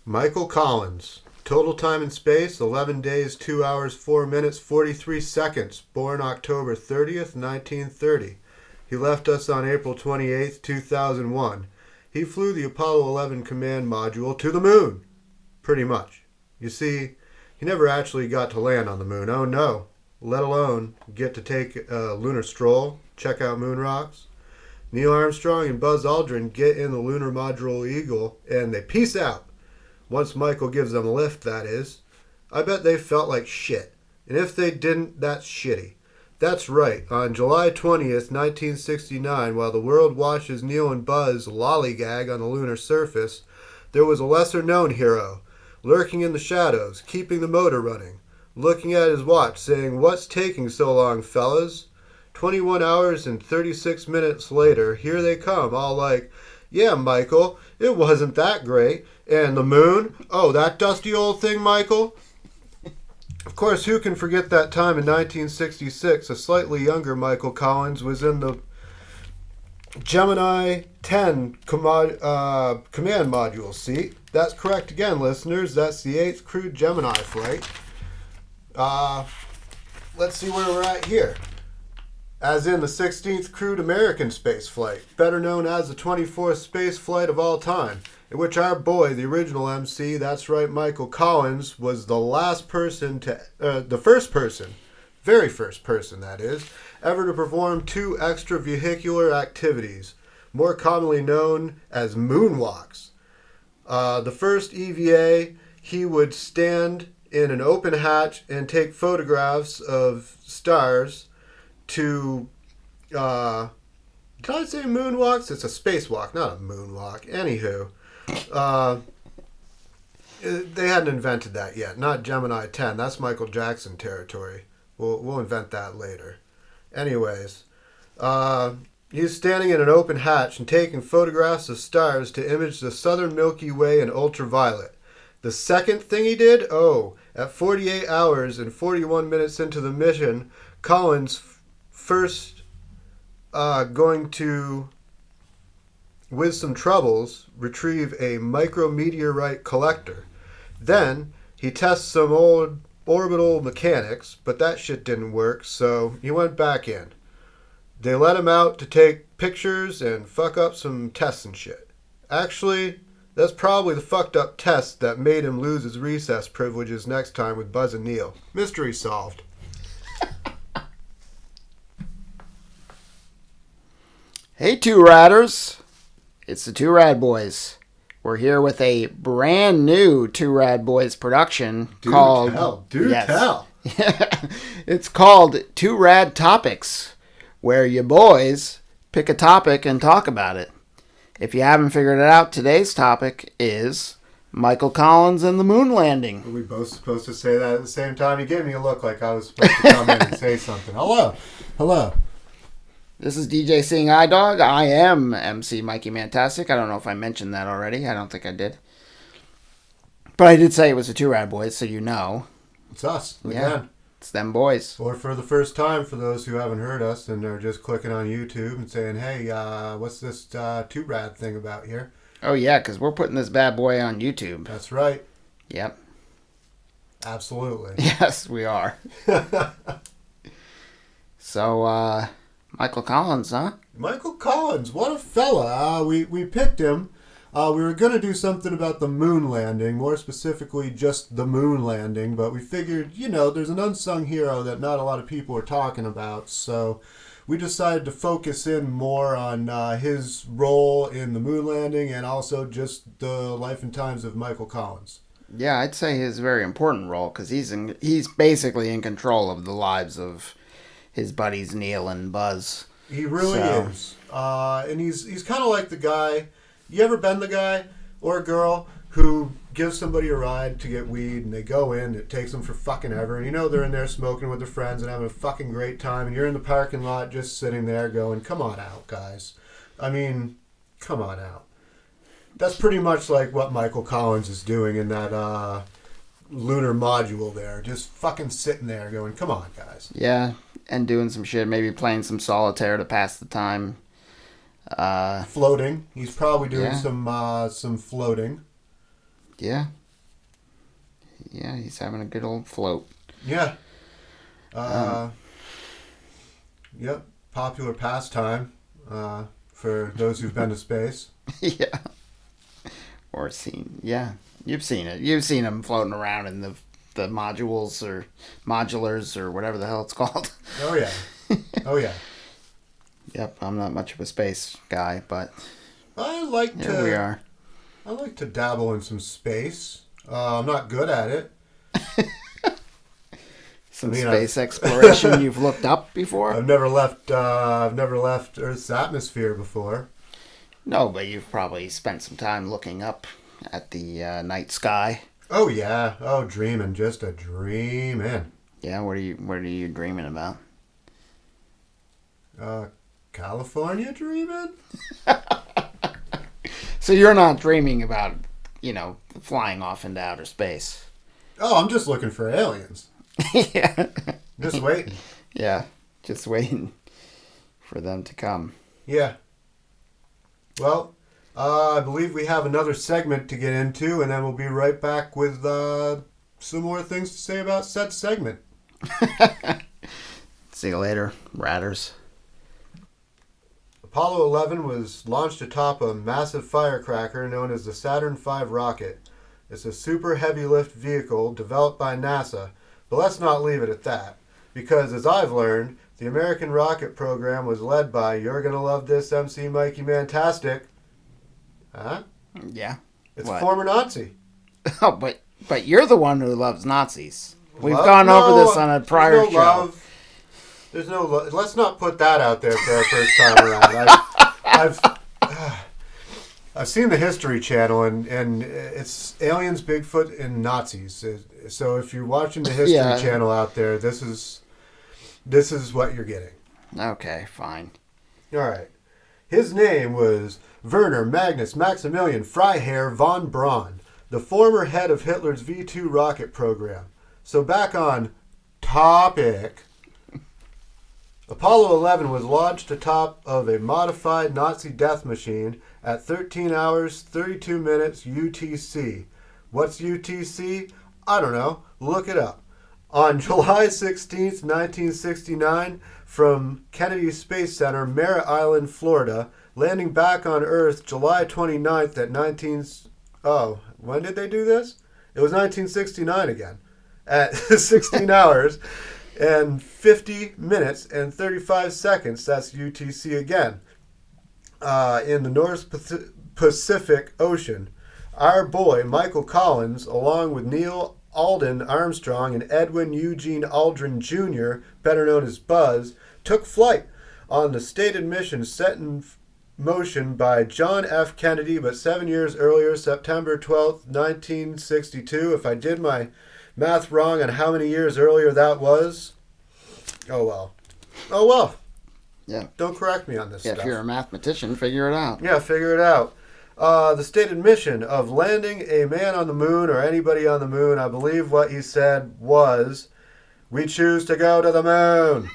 Michael Collins. Total time in space, 11 days, 2 hours, 4 minutes, 43 seconds. Born October 30th, 1930. He left us on April 28th, 2001. He flew the Apollo 11 command module to the moon. Pretty much. You see, he never actually got to land on the moon. Oh no. Let alone get to take a lunar stroll, check out moon rocks. Neil Armstrong and Buzz Aldrin get in the lunar module Eagle and they peace out. Once Michael gives them a lift, that is. I bet they felt like shit. And if they didn't, that's shitty. That's right. On July 20th, 1969, while the world watches Neil and Buzz lollygag on the lunar surface, there was a lesser-known hero, lurking in the shadows, keeping the motor running, looking at his watch, saying, "What's taking so long, fellas?" 21 hours and 36 minutes later, here they come, all like, "Yeah, Michael, it wasn't that great. And the moon? Oh, that dusty old thing, Michael?" Of course, who can forget that time in 1966, a slightly younger Michael Collins was in the Gemini 10 command module seat. That's correct again, listeners. That's the 8th crewed Gemini flight. Let's see where we're at here. As in the 16th crewed American space flight, better known as the 24th space flight of all time, in which our boy, the original MC, that's right, Michael Collins, was the last person to, the first person, very first person that is, ever to perform 2 extravehicular activities, more commonly known as moonwalks. The first EVA, he would stand in an open hatch and take photographs of stars to, did I say moonwalks? It's a spacewalk, not a moonwalk. Anywho, they hadn't invented that yet. Not Gemini 10. That's Michael Jackson territory. We'll invent that later. Anyways, he's standing in an open hatch and taking photographs of stars to image the southern Milky Way in ultraviolet. The second thing he did, at 48 hours and 41 minutes into the mission, Collins first going to, with some troubles, retrieve a micrometeorite collector. Then he tests some old orbital mechanics, but that shit didn't work, so he went back in. They let him out to take pictures and fuck up some tests and shit. Actually, that's probably the fucked up test that made him lose his recess privileges next time with Buzz and Neil. Mystery solved. Hey, Two Radders. It's the Two Rad Boys. We're here with a brand new Two Rad Boys production called... Do tell. It's called Two Rad Topics, where you boys pick a topic and talk about it. If you haven't figured it out, today's topic is Michael Collins and the moon landing. Were we both supposed to say that at the same time? You gave me a look like I was supposed to come in and say something. Hello. This is DJ Seeing Eye Dog. I am MC Mikey Mantastic. I don't know if I mentioned that already. I don't think I did. But I did say it was the Two Rad Boys, so you know. It's us. Yeah, Again. it's them boys. Or for the first time, for those who haven't heard us and are just clicking on YouTube and saying, hey, what's this Two Rad thing about here? Oh, yeah, because we're putting this bad boy on YouTube. That's right. Yep. Absolutely. Yes, we are. So, Michael Collins, huh? Michael Collins, what a fella. We picked him. We were going to do something about the moon landing, more specifically just the moon landing, but we figured, there's an unsung hero that not a lot of people are talking about, so we decided to focus in more on his role in the moon landing and also just the life and times of Michael Collins. Yeah, I'd say his very important role, because he's basically in control of the lives of his buddies Neil and Buzz. He really is. And he's kind of like the guy... You ever been the guy or girl who gives somebody a ride to get weed and they go in, it takes them for fucking ever, and they're in there smoking with their friends and having a fucking great time, and you're in the parking lot just sitting there going, come on out, guys. I mean, come on out. That's pretty much like what Michael Collins is doing in that lunar module there. Just fucking sitting there going, come on, guys. Yeah, and doing some shit, maybe playing some solitaire to pass the time. Floating. He's probably doing some floating. Yeah. Yeah, he's having a good old float. Yeah. Yep. Popular pastime for those who've been to space. Yeah. Or seen. Yeah. You've seen it. You've seen him floating around in the modules or modulars or whatever the hell it's called. Oh, yeah. Oh, yeah. Yep, I'm not much of a space guy, but I like here we are. I like to dabble in some space. I'm not good at it. Some I mean, space exploration you've looked up before? I've never left Earth's atmosphere before. No, but you've probably spent some time looking up at the night sky. Oh yeah. Oh, dreaming, just a dreaming. Yeah, what are you dreaming about? California dreaming? So you're not dreaming about, flying off into outer space. Oh, I'm just looking for aliens. Yeah. Just waiting. Yeah, just waiting for them to come. Yeah. Well, I believe we have another segment to get into, and then we'll be right back with some more things to say about said segment. See you later, ratters. Apollo 11 was launched atop a massive firecracker known as the Saturn V rocket. It's a super heavy lift vehicle developed by NASA, but let's not leave it at that, because as I've learned, the American rocket program was led by, you're gonna love this, MC Mikey Mantastic. Huh? Yeah. It's What? a former Nazi. Oh, but you're the one who loves Nazis. We've Love? gone over No, this on a there's prior no show. love. There's no love. Let's not put that out there for our first time around. I've seen the History Channel, and it's aliens, Bigfoot, and Nazis. So if you're watching the History Yeah. Channel out there, this is what you're getting. Okay, fine. All right. His name was Werner Magnus Maximilian Freiherr von Braun, the former head of Hitler's V-2 rocket program. So back on topic. Apollo 11 was launched atop of a modified Nazi death machine at 13 hours 32 minutes UTC. What's UTC? I don't know. Look it up. On July 16th, 1969, from Kennedy Space Center, Merritt Island, Florida, landing back on Earth July 29th at when did they do this? It was 1969 again. At 16 hours and 50 minutes and 35 seconds, that's UTC again, in the North Pacific Ocean. Our boy, Michael Collins, along with Neil Alden Armstrong and Edwin Eugene Aldrin Jr., better known as Buzz, took flight on the stated mission set in motion by John F. Kennedy, but 7 years earlier, September 12th, 1962. If I did my math wrong on how many years earlier that was, oh well. Oh well. Yeah. Don't correct me on this Yeah, stuff. if you're a mathematician, figure it out. Yeah, figure it out. The stated mission of landing a man on the moon or anybody on the moon, I believe what he said was, we choose to go to the moon.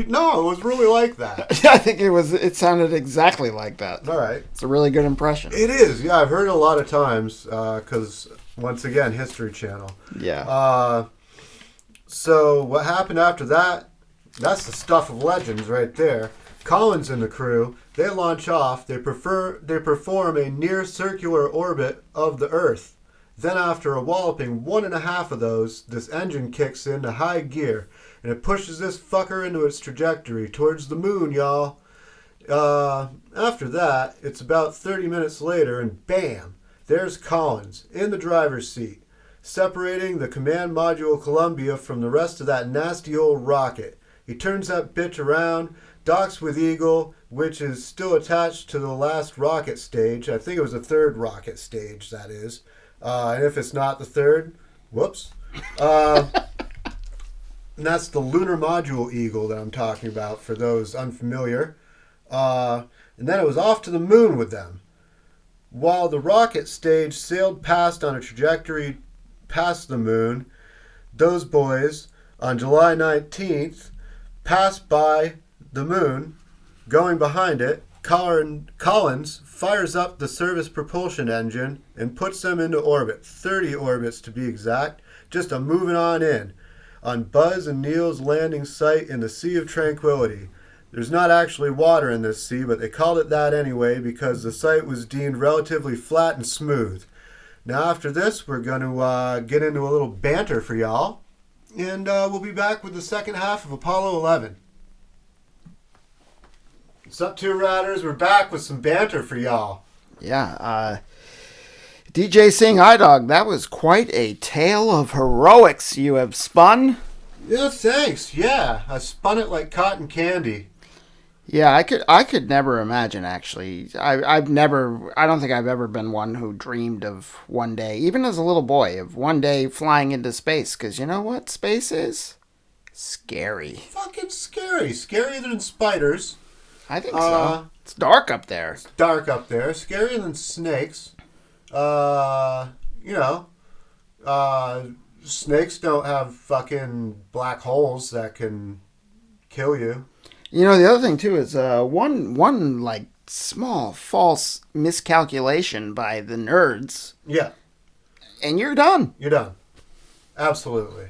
No, it was really like that. I think it sounded exactly like that. All right. It's a really good impression. It is. Yeah, I've heard it a lot of times because, once again, History Channel. Yeah. So what happened after that, that's the stuff of legends right there. Collins and the crew, they launch off. They perform a near circular orbit of the Earth. Then after a walloping 1.5 of those, this engine kicks into high gear, and it pushes this fucker into its trajectory towards the moon, y'all. After that, it's about 30 minutes later, and bam, there's Collins in the driver's seat, separating the command module Columbia from the rest of that nasty old rocket. He turns that bitch around, docks with Eagle, which is still attached to the last rocket stage. I think it was the third rocket stage, that is. And if it's not the third, whoops. And that's the lunar module Eagle that I'm talking about for those unfamiliar. And then it was off to the moon with them. While the rocket stage sailed past on a trajectory past the moon, those boys, on July 19th, passed by the moon, going behind it, Collins fires up the service propulsion engine and puts them into orbit, 30 orbits to be exact, just a moving on in, on Buzz and Neil's landing site in the Sea of Tranquility. There's not actually water in this sea, but they called it that anyway because the site was deemed relatively flat and smooth. Now after this, we're going to get into a little banter for y'all, and we'll be back with the second half of Apollo 11. What's up, Two Riders? We're back with some banter for y'all. Yeah, DJ Singh iDog, that was quite a tale of heroics you have spun. Yeah, thanks. Yeah, I spun it like cotton candy. Yeah, I could never imagine, actually. I don't think I've ever been one who dreamed of one day, even as a little boy, of one day flying into space. Because you know what space is? Scary. Fucking scary. Scarier than spiders. I think so. It's dark up there. It's dark up there. Scarier than snakes. Snakes don't have fucking black holes that can kill you. You know, the other thing, too, is one like, small, false miscalculation by the nerds. Yeah. And you're done. You're done. Absolutely.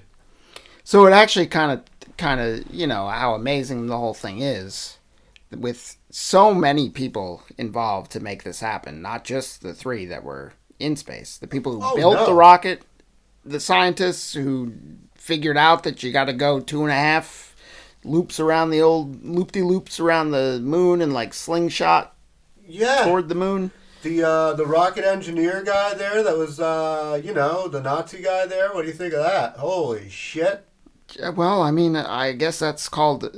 So it actually kind of, you know, how amazing the whole thing is, with so many people involved to make this happen, not just the three that were in space. The people who built the rocket, the scientists who figured out that you got to go 2.5 loops around the old loop-de-loops around the moon and like slingshot toward the moon. The rocket engineer guy there that was, the Nazi guy there. What do you think of that? Holy shit. Well, I mean, I guess that's called,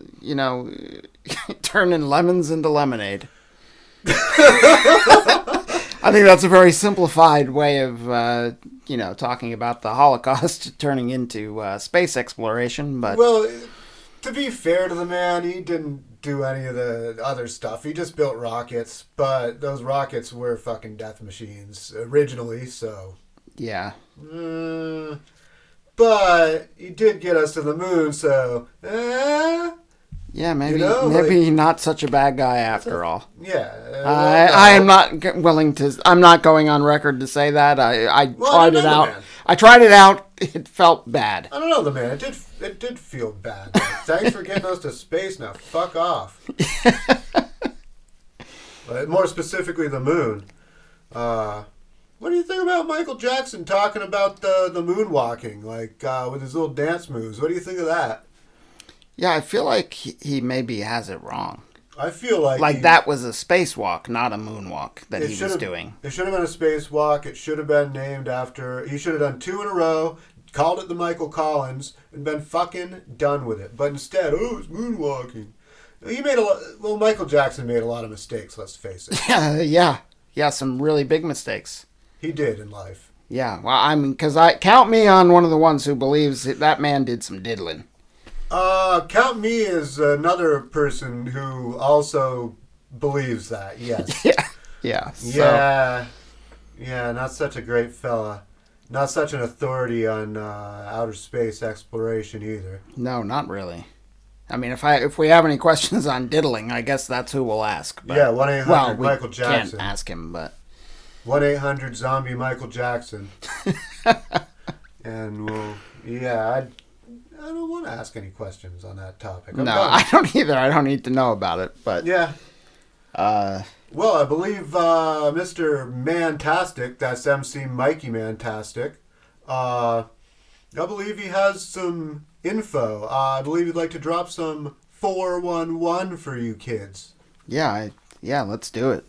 turning lemons into lemonade. I think that's a very simplified way of, talking about the Holocaust turning into space exploration. But well, to be fair to the man, he didn't do any of the other stuff. He just built rockets, but those rockets were fucking death machines originally, so... Yeah. But he did get us to the moon, so... Yeah, maybe not such a bad guy after all. Yeah. I am not willing to... I'm not going on record to say that. I tried it out. I tried it out. It felt bad. I don't know the man. It did feel bad. Thanks for getting us to space. Now fuck off. But more specifically, the moon. What do you think about Michael Jackson talking about the moonwalking, like with his little dance moves? What do you think of that? Yeah, I feel like he maybe has it wrong. I feel like that was a spacewalk, not a moonwalk that he was doing. It should have been a spacewalk. It should have been named after... He should have done 2 in a row, called it the Michael Collins, and been fucking done with it. But instead, it's moonwalking. Michael Jackson made a lot of mistakes, let's face it. Yeah, some really big mistakes. He did in life. Yeah, well, I mean, because count me on one of the ones who believes that man did some diddling. Count me as another person who also believes that, yes. Yeah. Yeah, not such a great fella. Not such an authority on outer space exploration either. No, not really. I mean, if we have any questions on diddling, I guess that's who we'll ask. But, 1-800 Michael Jackson. Can't ask him, but 1-800 zombie Michael Jackson. And I don't want to ask any questions on that topic. No, I don't either. I don't need to know about it. But yeah. Well, I believe Mr. Mantastic, that's MC Mikey Mantastic, I believe he has some info. I believe he'd like to drop some 411 for you kids. Yeah, let's do it.